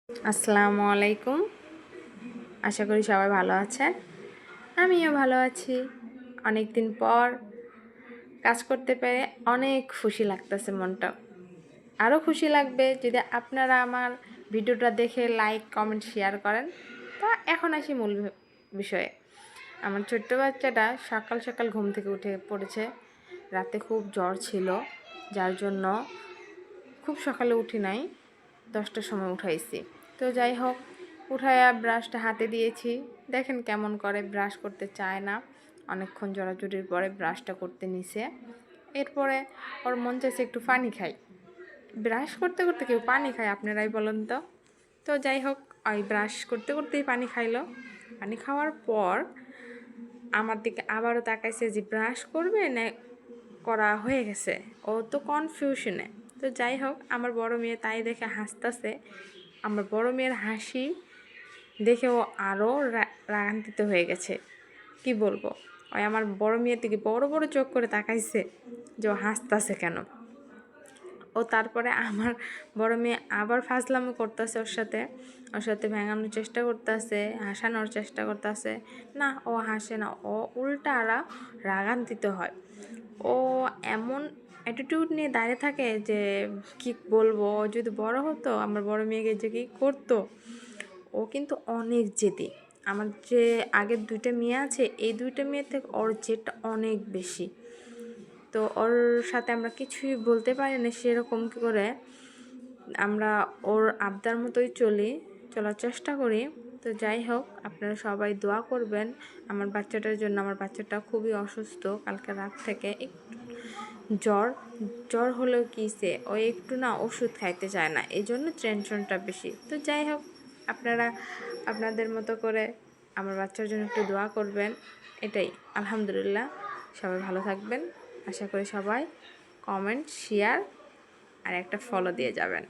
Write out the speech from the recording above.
আসসালামু আলাইকুম। আশা করি সবাই ভালো আছেন। আমিও ভালো আছি। অনেক দিন পর কাজ করতে পেরে অনেক খুশি লাগতেছে মনটা। আরও খুশি লাগবে যদি আপনারা আমার ভিডিওটা দেখে লাইক কমেন্ট শেয়ার করেন। তা এখন আসি মূল বিষয়ে। আমার ছোট্ট বাচ্চাটা সকাল সকাল ঘুম থেকে উঠে পড়েছে। রাতে খুব জ্বর ছিল, যার জন্য খুব সকালে উঠি নাই, 10টার সময় উঠাইছি। তো যাই হোক, উঠাইয়া ব্রাশটা হাতে দিয়েছি। দেখেন কেমন করে, ব্রাশ করতে চায় না। অনেকক্ষণ জোড়াজুড়ির পরে ব্রাশটা করতে নিছে। এরপরে ওর মন চাইছে একটু পানি খাই। ব্রাশ করতে করতে কেউ পানি খায় আপনারাই বলেন তো? তো যাই হোক, ওই ব্রাশ করতে করতেই পানি খাইলো। পানি খাওয়ার পর আমার দিকে আবারও তাকাইছে যে ব্রাশ করবে না করা হয়ে গেছে। ও তো কনফিউশনে। তো যাই হোক, আমার বড় মেয়ে তাই দেখে হাসতেছে। আমার বড় মেয়ের হাসি দেখে ও আরও রাগান্বিত হয়ে গেছে। কি বলবো, ওই আমার বড় মেয়ের দিকে বড় বড় চোখ করে তাকাইছে যে ও হাসতেছে কেন। ও তারপরে আমার বড় মেয়ে আবার ফাজলামো করতেছে ওর সাথে ভেঙানোর চেষ্টা করতেছে, হাসানোর চেষ্টা করতেছে। না, ও হাসে না, ও উল্টা রাগান্বিত হয়। ও এমন অ্যাটিটিউড নিয়ে দাঁড়িয়ে থাকে যে কি বলবো, ও যদি বড় হতো, আমার বড় মেয়েকে যে কী করতো। ও কিন্তু অনেক জেদি। আমার যে আগের 2টা মেয়ে আছে, এই 2টা মেয়ের থেকে ওর জেদটা অনেক বেশি। তো ওর সাথে আমরা কিছুই বলতে পারি না, সেরকম কী করে আমরা ওর আবদার মতোই চলার চেষ্টা করি। তো যাই হোক, আপনারা সবাই দোয়া করবেন আমার বাচ্চাটার জন্য। আমার বাচ্চাটা খুবই অসুস্থ, কালকে রাত থেকে জ্বর জ্বর হলেও কিসে ও একটু না ওষুধ খাইতে চায় না, এই জন্য টেনশনটা বেশি। তো যাই হোক, আপনারা আপনাদের মতো করে আমার বাচ্চার জন্য একটু দোয়া করবেন। এটাই। আলহামদুলিল্লাহ, সবাই ভালো থাকবেন। আশা করি সবাই কমেন্ট শেয়ার আর একটা ফলো দিয়ে যাবেন।